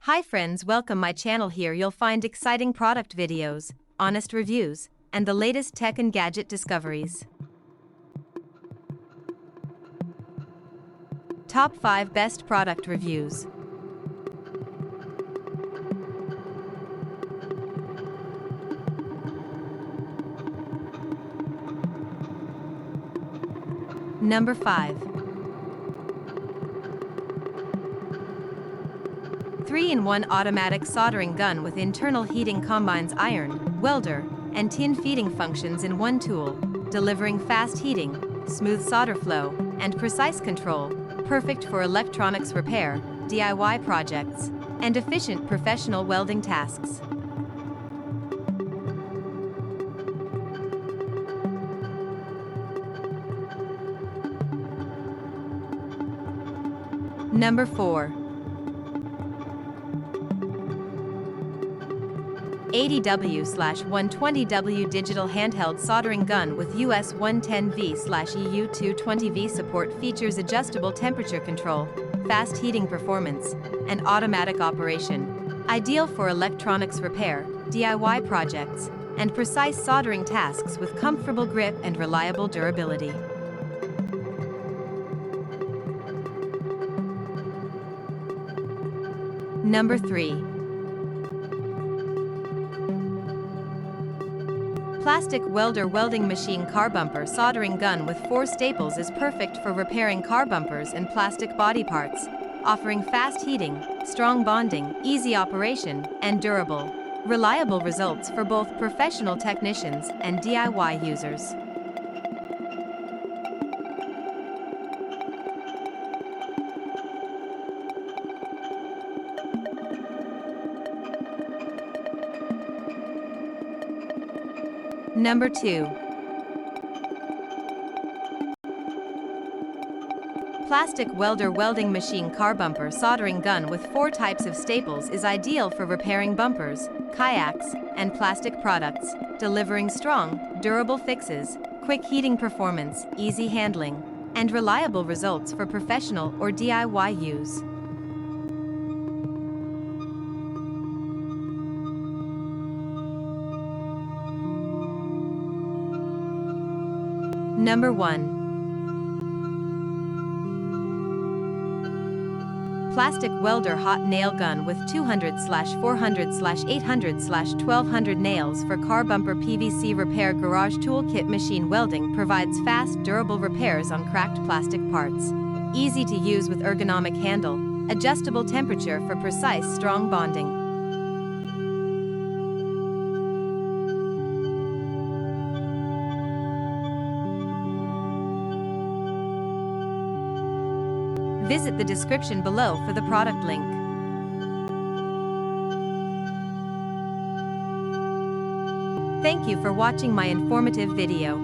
Hi friends, welcome my channel. Here you'll find exciting product videos, honest reviews, and the latest tech and gadget discoveries. Top 5 Best Product Reviews. Number 5. 3-in-1 automatic soldering gun with internal heating combines iron, welder, and tin feeding functions in one tool, delivering fast heating, smooth solder flow, and precise control, perfect for electronics repair, DIY projects, and efficient professional welding tasks. Number 4. 80W/120W digital handheld soldering gun with US 110V/EU 220V support features adjustable temperature control, fast heating performance, and automatic operation. Ideal for electronics repair, DIY projects, and precise soldering tasks with comfortable grip and reliable durability. Number 3. Plastic Welder welding machine car bumper soldering gun with 4 staples is perfect for repairing car bumpers and plastic body parts, offering fast heating, strong bonding, easy operation, and durable, reliable results for both professional technicians and DIY users. Number 2. Plastic Welder welding machine car bumper soldering gun with 4 types of staples is ideal for repairing bumpers, kayaks, and plastic products, delivering strong, durable fixes, quick heating performance, easy handling, and reliable results for professional or DIY use. Number 1. Plastic Welder hot nail gun with 200/400/800/1200 nails for car bumper PVC repair garage toolkit machine welding provides fast, durable repairs on cracked plastic parts. Easy to use with ergonomic handle, adjustable temperature for precise, strong bonding. Visit the description below for the product link. Thank you for watching my informative video.